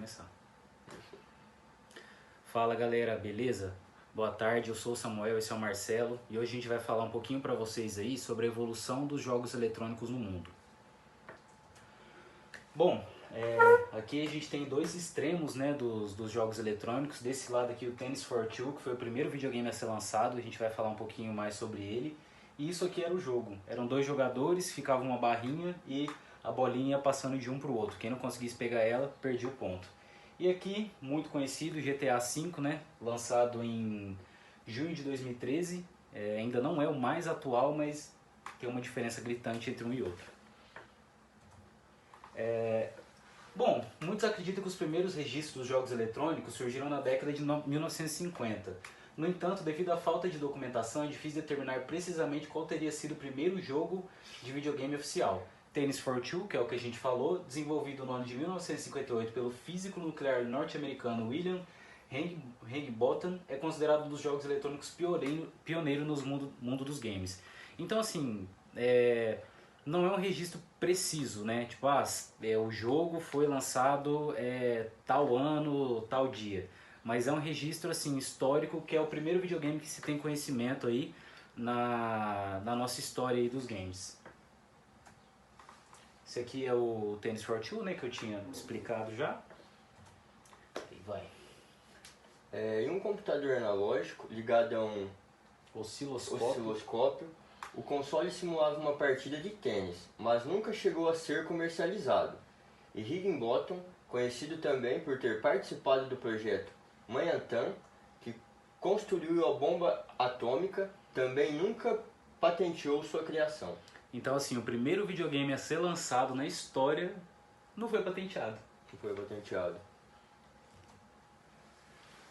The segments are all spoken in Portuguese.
começar. Fala galera, beleza? Boa tarde, eu sou o Samuel, esse é o Marcelo e hoje a gente vai falar um pouquinho para vocês aí sobre a evolução dos jogos eletrônicos no mundo. Bom, aqui a gente tem dois extremos, né, dos jogos eletrônicos. Desse lado aqui o Tennis for Two, que foi o primeiro videogame a ser lançado, a gente vai falar um pouquinho mais sobre ele. E isso aqui era o jogo, eram dois jogadores, ficava uma barrinha e a bolinha ia passando de um para o outro. Quem não conseguisse pegar ela, perdia o ponto. E aqui, muito conhecido, GTA V, né, lançado em junho de 2013. Ainda não é o mais atual, mas tem uma diferença gritante entre um e outro. Bom, muitos acreditam que os primeiros registros dos jogos eletrônicos surgiram na década de 1950. No entanto, devido à falta de documentação, é difícil determinar precisamente qual teria sido o primeiro jogo de videogame oficial. Tennis for Two, que é o que a gente falou, desenvolvido no ano de 1958 pelo físico nuclear norte-americano William Higginbotham, é considerado um dos jogos eletrônicos pioneiro no mundo dos games. Então, assim, não é um registro preciso, né? Tipo, o jogo foi lançado tal ano, tal dia. Mas é um registro, assim, histórico, que é o primeiro videogame que se tem conhecimento aí na nossa história aí dos games. Esse aqui é o Tennis for Two, né? Que eu tinha explicado já. E vai. Em um computador analógico ligado a um Osciloscópio. o console simulava uma partida de tênis, mas nunca chegou a ser comercializado. E Higginbotham, conhecido também por ter participado do projeto Manhattan, que construiu a bomba atômica, também nunca patenteou sua criação. Então, assim, o primeiro videogame a ser lançado na história não foi patenteado. Não foi patenteado.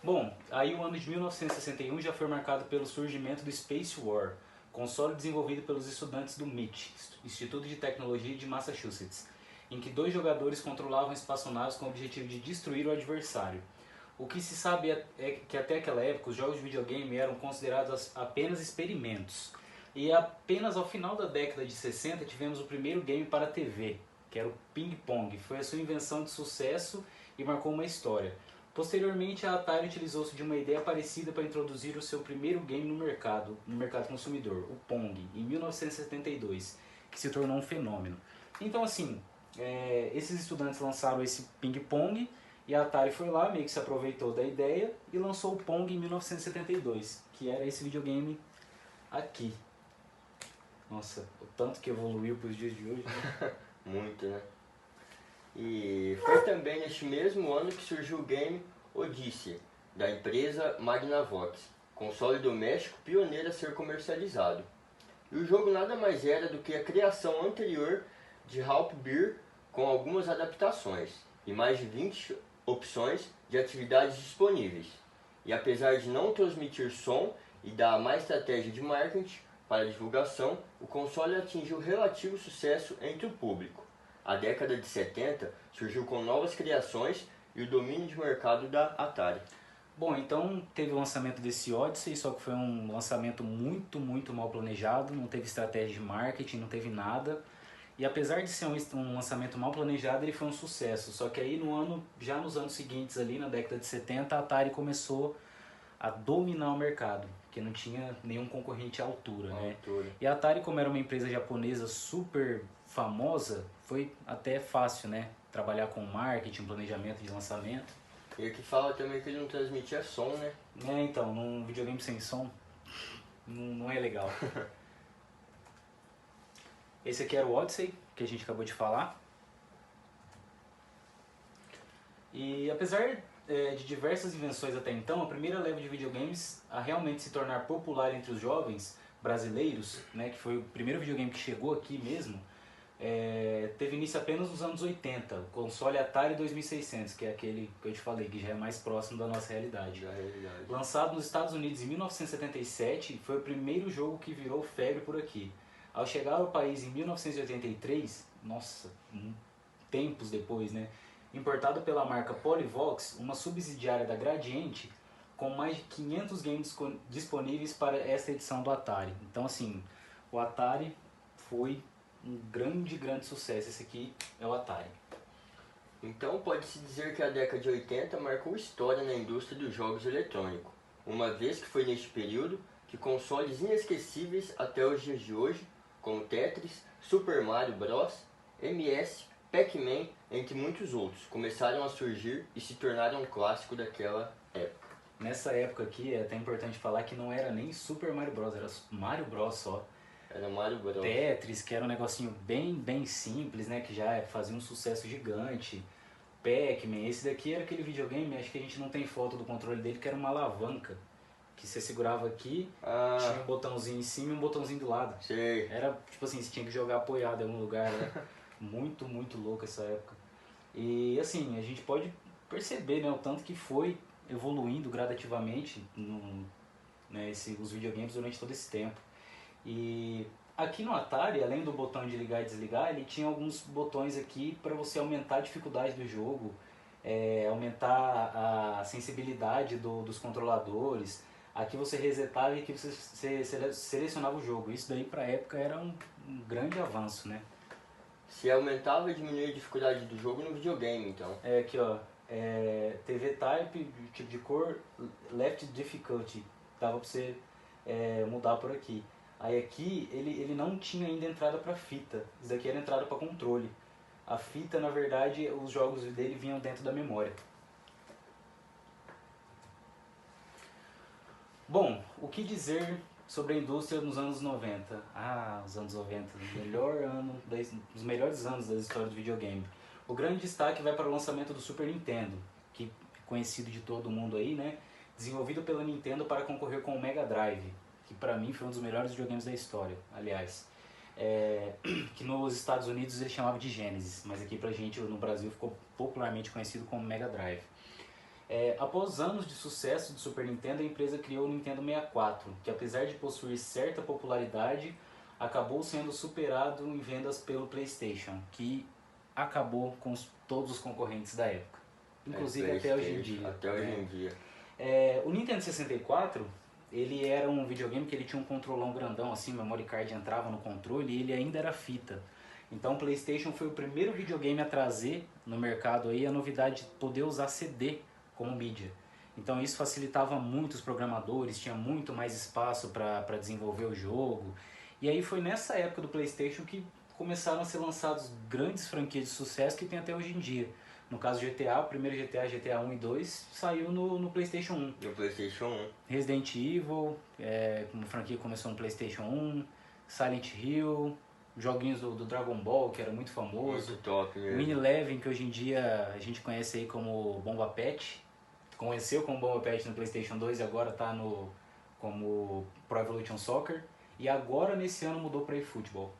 Bom, aí o ano de 1961 já foi marcado pelo surgimento do Space War, console desenvolvido pelos estudantes do MIT, Instituto de Tecnologia de Massachusetts, em que dois jogadores controlavam espaçonaves com o objetivo de destruir o adversário. O que se sabe é que até aquela época os jogos de videogame eram considerados apenas experimentos. E apenas ao final da década de 60 tivemos o primeiro game para a TV, que era o Ping Pong. Foi a sua invenção de sucesso e marcou uma história. Posteriormente, a Atari utilizou-se de uma ideia parecida para introduzir o seu primeiro game no mercado consumidor, o Pong, em 1972, que se tornou um fenômeno. Então, assim, esses estudantes lançaram esse Ping Pong e a Atari foi lá, meio que se aproveitou da ideia e lançou o Pong em 1972, que era esse videogame aqui. Nossa, o tanto que evoluiu para os dias de hoje, né? Muito, né? E foi também neste mesmo ano que surgiu o game Odyssey, da empresa Magnavox, console doméstico pioneiro a ser comercializado. E o jogo nada mais era do que a criação anterior de Halp Beer com algumas adaptações e mais de 20 opções de atividades disponíveis. E apesar de não transmitir som e dar má estratégia de marketing para divulgação, o console atingiu relativo sucesso entre o público. A década de 70 surgiu com novas criações e o domínio de mercado da Atari. Bom, então teve o lançamento desse Odyssey, só que foi um lançamento muito mal planejado, não teve estratégia de marketing, não teve nada. E apesar de ser um lançamento mal planejado, ele foi um sucesso. Só que aí já nos anos seguintes, ali na década de 70, a Atari começou a dominar o mercado, porque não tinha nenhum concorrente à altura, né? E a Atari, como era uma empresa japonesa super famosa, foi até fácil, né? Trabalhar com marketing, planejamento de lançamento. E aqui fala também que ele não transmitia som, né? Então, num videogame sem som, não é legal. Esse aqui era o Odyssey, que a gente acabou de falar. E apesar de diversas invenções até então, a primeira leva de videogames a realmente se tornar popular entre os jovens brasileiros, né, que foi o primeiro videogame que chegou aqui mesmo, teve início apenas nos anos 80, o console Atari 2600, que é aquele que eu te falei, que já é mais próximo da nossa realidade. Lançado nos Estados Unidos em 1977, foi o primeiro jogo que virou febre por aqui. Ao chegar ao país em 1983, nossa, tempos depois, né? Importado pela marca Polyvox, uma subsidiária da Gradiente, com mais de 500 games disponíveis para esta edição do Atari. Então, assim, o Atari foi um grande sucesso. Esse aqui é o Atari. Então pode-se dizer que a década de 80 marcou história na indústria dos jogos eletrônicos, uma vez que foi neste período que consoles inesquecíveis até os dias de hoje, como Tetris, Super Mario Bros, MS, Pac-Man, entre muitos outros, começaram a surgir e se tornaram um clássico daquela época. Nessa época aqui é até importante falar que não era nem Super Mario Bros, era Mario Bros só. Era Mario Bros. Tetris, que era um negocinho bem simples, né, que já fazia um sucesso gigante. Pac-Man, esse daqui era aquele videogame, acho que a gente não tem foto do controle dele, que era uma alavanca. Que você segurava aqui, tinha um botãozinho em cima e um botãozinho do lado. Sei. Era tipo assim, você tinha que jogar apoiado em algum lugar, era muito louco essa época. E assim, a gente pode perceber, né, o tanto que foi evoluindo gradativamente né, os videogames durante todo esse tempo. E aqui no Atari, além do botão de ligar e desligar, ele tinha alguns botões aqui para você aumentar a dificuldade do jogo, aumentar a sensibilidade dos controladores. Aqui você resetava e aqui você selecionava o jogo. Isso daí pra época era um grande avanço, né? Se aumentava e diminuía a dificuldade do jogo no videogame, então. Aqui ó, TV Type, tipo de cor, Left Difficulty, dava pra você mudar por aqui. Aí aqui ele não tinha ainda entrada para fita, isso daqui era entrada para controle. A fita, na verdade, os jogos dele vinham dentro da memória. Bom, o que dizer sobre a indústria nos anos 90? Ah, os anos 90, os melhores anos da história do videogame. O grande destaque vai para o lançamento do Super Nintendo, que é conhecido de todo mundo aí, né? Desenvolvido pela Nintendo para concorrer com o Mega Drive, que para mim foi um dos melhores videogames da história, aliás. Que nos Estados Unidos ele chamava de Genesis, mas aqui pra gente no Brasil ficou popularmente conhecido como Mega Drive. Após anos de sucesso do Super Nintendo, a empresa criou o Nintendo 64, que apesar de possuir certa popularidade, acabou sendo superado em vendas pelo PlayStation, que acabou com todos os concorrentes da época, inclusive até hoje em dia. Até hoje em dia. O Nintendo 64, ele era um videogame que ele tinha um controlão grandão, assim, o memory card entrava no controle e ele ainda era fita. Então o PlayStation foi o primeiro videogame a trazer no mercado aí a novidade de poder usar CD como mídia. Então isso facilitava muito os programadores, tinha muito mais espaço para desenvolver o jogo. E aí foi nessa época do PlayStation que começaram a ser lançados grandes franquias de sucesso que tem até hoje em dia. No caso GTA, o primeiro GTA 1 e 2, saiu no PlayStation 1. No PlayStation 1. Resident Evil, uma franquia que começou no PlayStation 1, Silent Hill, joguinhos do Dragon Ball, que era muito famoso. Muito top mesmo. Mini Eleven, que hoje em dia a gente conhece aí como Bomba Pet. Conheceu como Bomba Pet no PlayStation 2 e agora está como Pro Evolution Soccer. E agora nesse ano mudou para eFootball.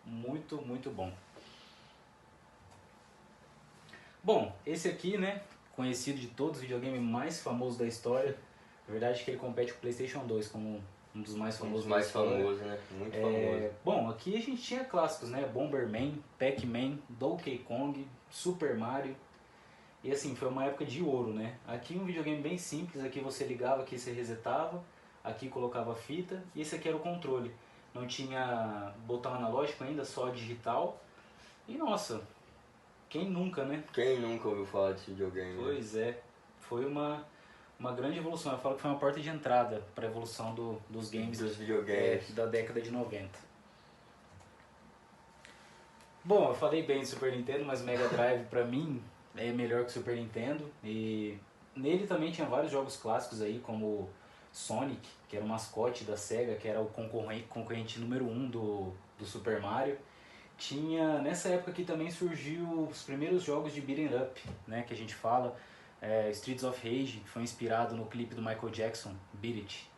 Muito bom. Bom, esse aqui, né, conhecido de todos, o videogame mais famoso da história. Na verdade, que ele compete com o PlayStation 2 como um dos mais famosos da história. Famoso, né? Muito famoso. Bom, aqui a gente tinha clássicos, né? Bomberman, Pac-Man, Donkey Kong, Super Mario. E assim, foi uma época de ouro, né? Aqui um videogame bem simples, aqui você ligava, aqui você resetava, aqui colocava a fita, e esse aqui era o controle. Não tinha botão analógico ainda, só digital. E nossa, quem nunca, né? Quem nunca ouviu falar desse videogame? Pois é, foi uma grande evolução. Eu falo que foi uma porta de entrada para a evolução dos games, dos videogames da década de 90. Bom, eu falei bem do Super Nintendo, mas Mega Drive pra mim é melhor que o Super Nintendo. E nele também tinha vários jogos clássicos aí, como Sonic, que era o mascote da SEGA, que era o concorrente número 1 do Super Mario. Nessa época aqui também surgiu os primeiros jogos de beat'em up, né, que a gente fala. Streets of Rage, que foi inspirado no clipe do Michael Jackson, Beat It.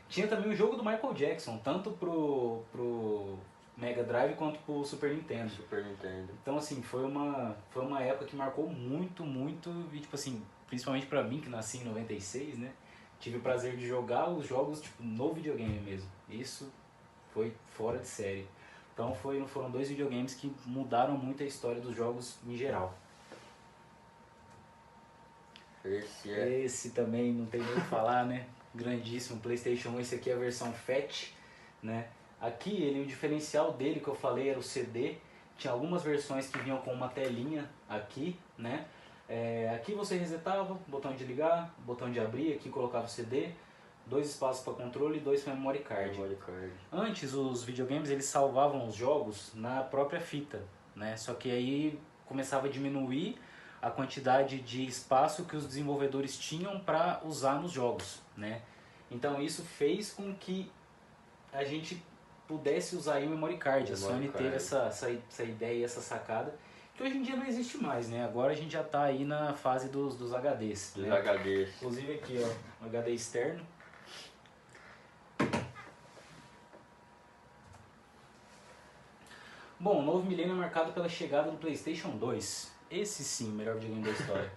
Tinha também o jogo do Michael Jackson, tanto pro Mega Drive quanto pro Super Nintendo. Então assim, foi uma época que marcou muito, e tipo assim, principalmente pra mim que nasci em 96, né? Tive o prazer de jogar os jogos tipo, no videogame mesmo. Isso foi fora de série. Então foram dois videogames que mudaram muito a história dos jogos em geral. Esse também não tem nem o que falar, né? Grandíssimo, PlayStation 1, esse aqui é a versão FAT, né? Aqui o diferencial dele que eu falei era o CD, tinha algumas versões que vinham com uma telinha aqui, né? Aqui você resetava, botão de ligar, botão de abrir, aqui colocava o CD, 2 espaços para controle e 2 para memory card. Antes os videogames eles salvavam os jogos na própria fita, né? Só que aí começava a diminuir a quantidade de espaço que os desenvolvedores tinham para usar nos jogos, né? Então isso fez com que a gente pudesse usar aí o memory card. A Sony teve essa ideia, essa sacada, que hoje em dia não existe mais, né? Agora a gente já está aí na fase dos HDs. Dos né? HDs. Inclusive aqui, ó, um HD externo. Bom, o novo milênio é marcado pela chegada do PlayStation 2. Esse sim, o melhor videogame da história.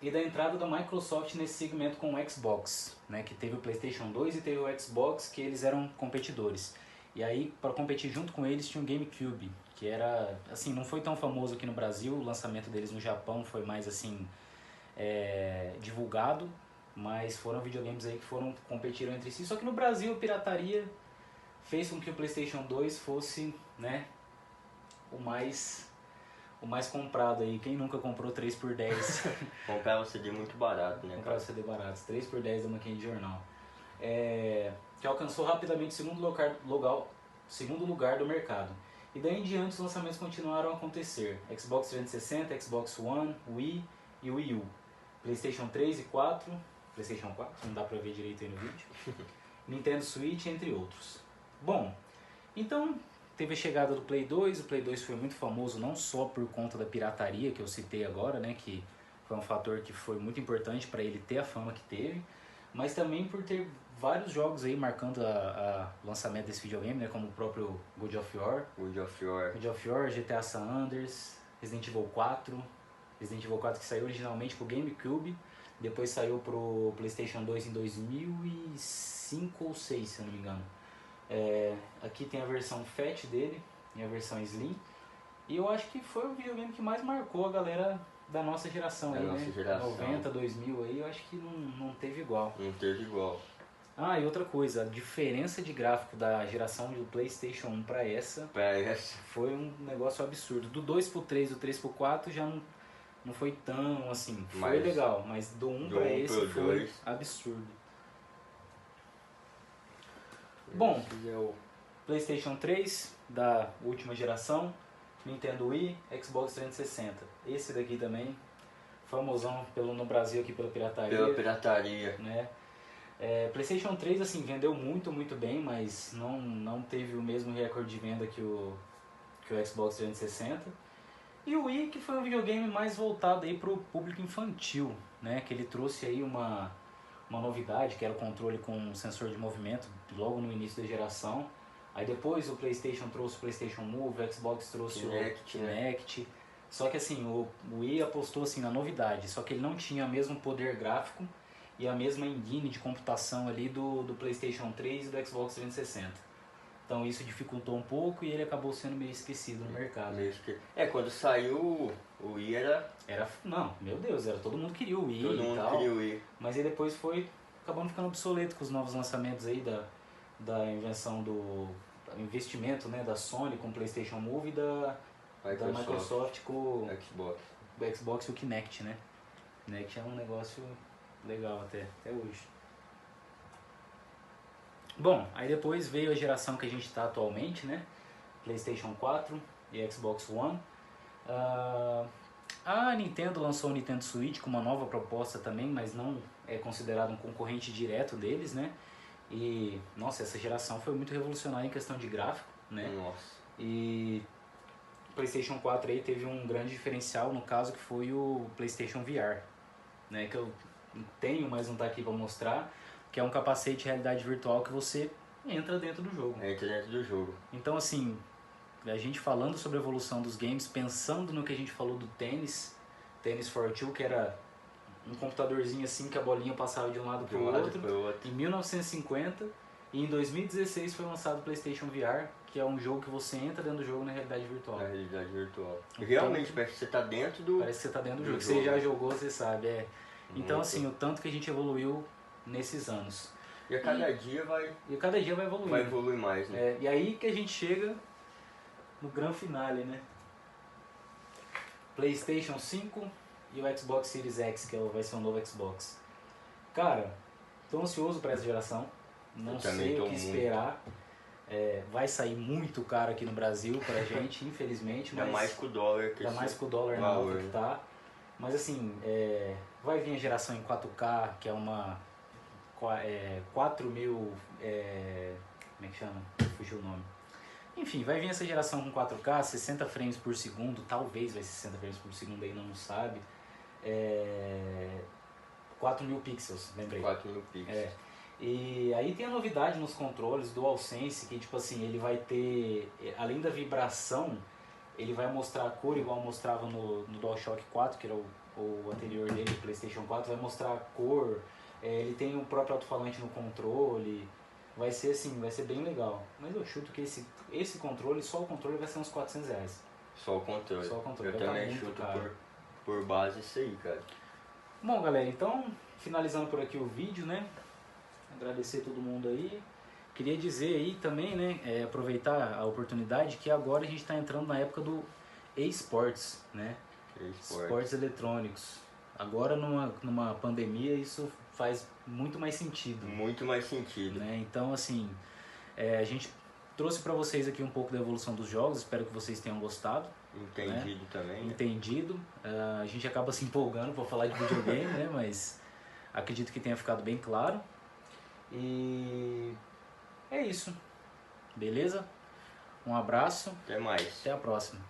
E da entrada da Microsoft nesse segmento com o Xbox, né, que teve o PlayStation 2 e teve o Xbox, que eles eram competidores. E aí, para competir junto com eles, tinha o GameCube, que era, assim, não foi tão famoso aqui no Brasil, o lançamento deles no Japão foi mais, assim, divulgado, mas foram videogames aí que competiram entre si. Só que no Brasil, a pirataria fez com que o PlayStation 2 fosse, né, o mais comprado aí. Quem nunca comprou 3x10? Comprava CD muito barato, né? Comprava CD baratos, 3x10 da maquininha de jornal. Que alcançou rapidamente o segundo lugar do mercado. E daí em diante os lançamentos continuaram a acontecer. Xbox 360, Xbox One, Wii e Wii U. PlayStation 3 e 4, PlayStation 4, não dá pra ver direito aí no vídeo. Nintendo Switch, entre outros. Bom, então teve a chegada do Play 2, o Play 2 foi muito famoso não só por conta da pirataria que eu citei agora, né, que foi um fator que foi muito importante para ele ter a fama que teve, mas também por ter vários jogos aí marcando o lançamento desse videogame, né, como o próprio God of War, GTA San Andreas, Resident Evil 4 que saiu originalmente pro GameCube, depois saiu pro PlayStation 2 em 2005 ou 2006, se eu não me engano. Aqui tem a versão Fat dele e a versão Slim. E eu acho que foi o videogame que mais marcou a galera da nossa geração aí, né? Geração. 90, 2000 aí, eu acho que não teve igual. Não teve igual. Ah, e outra coisa, a diferença de gráfico da geração do PlayStation 1 para essa foi um negócio absurdo. Do 2 pro 3, do 3 pro 4 já não foi tão assim, foi legal, mas do 1 para esse foi absurdo. Bom, PlayStation 3 da última geração, Nintendo Wii, Xbox 360. Esse daqui também, famosão no Brasil aqui pela pirataria. Né? PlayStation 3 assim, vendeu muito bem, mas não teve o mesmo recorde de venda que o Xbox 360. E o Wii, que foi um videogame mais voltado aí pro público infantil, né? Que ele trouxe aí uma novidade, que era o controle com sensor de movimento, logo no início da geração. Aí depois o PlayStation trouxe o PlayStation Move, o Xbox trouxe o Kinect. Só que assim, o Wii apostou assim, na novidade, só que ele não tinha o mesmo poder gráfico e a mesma engine de computação ali do PlayStation 3 e do Xbox 360. Então isso dificultou um pouco e ele acabou sendo meio esquecido no mercado. Quando saiu o Wii Não, meu Deus, todo mundo queria o Wii todo mundo queria o Wii. Mas aí depois acabando ficando obsoleto com os novos lançamentos aí da invenção do investimento, né, da Sony com o PlayStation Move e da Microsoft com o Xbox e o Kinect, né? Kinect é um negócio legal até hoje. Bom, aí depois veio a geração que a gente está atualmente, né? PlayStation 4 e Xbox One. A Nintendo lançou o Nintendo Switch com uma nova proposta também, mas não é considerado um concorrente direto deles, né? E, nossa, essa geração foi muito revolucionária em questão de gráfico, né? Nossa. E o PlayStation 4 aí teve um grande diferencial, no caso, que foi o PlayStation VR, né? Que eu tenho, mas não tá aqui para mostrar, que é um capacete de realidade virtual que você entra dentro do jogo. Então, assim, a gente falando sobre a evolução dos games, pensando no que a gente falou do tênis for Two, que era um computadorzinho assim que a bolinha passava de um lado para o outro, em 1950, e em 2016 foi lançado o PlayStation VR, que é um jogo que você entra dentro do jogo na realidade virtual. Então, realmente, parece que você está dentro do jogo. Você já jogou, você sabe. Então, assim, o tanto que a gente evoluiu nesses anos. E a cada dia vai evoluir. Vai evoluir mais, né? E aí que a gente chega no grande finale, né? PlayStation 5 e o Xbox Series X, que vai ser um novo Xbox. Cara, tô ansioso para essa geração. Não sei o que esperar. Vai sair muito caro aqui no Brasil pra gente, infelizmente. Ainda mais com o dólar que ainda mais com o dólar na alta que tá. Mas assim, vai vir a geração em 4K, que é uma 4.000... como é que chama? Fugiu o nome. Enfim, vai vir essa geração com 4K, 60 frames por segundo, talvez vai ser 60 frames por segundo, ainda não sabe. 4.000 pixels, lembrei. 4.000 pixels. E aí tem a novidade nos controles do DualSense, que tipo assim, ele vai ter, além da vibração, ele vai mostrar a cor igual mostrava no DualShock 4, que era o anterior dele, o PlayStation 4, vai mostrar a cor, ele tem o próprio alto-falante no controle, vai ser assim, vai ser bem legal. Mas eu chuto que esse controle, só o controle vai ser uns R$400. Só o controle. Só o controle. Eu também chuto por base isso aí, cara. Bom, galera, então, finalizando por aqui o vídeo, né? Agradecer todo mundo aí. Queria dizer aí também, né? Aproveitar a oportunidade que agora a gente está entrando na época do eSports, né? Esportes eletrônicos. Agora numa pandemia isso faz muito mais sentido. Muito mais sentido. Né? Então, assim, a gente trouxe para vocês aqui um pouco da evolução dos jogos. Espero que vocês tenham gostado. Entendido, né? Também. Entendido. A gente acaba se empolgando para falar de videogame, né? Mas acredito que tenha ficado bem claro. E é isso. Beleza? Um abraço. Até mais. Até a próxima.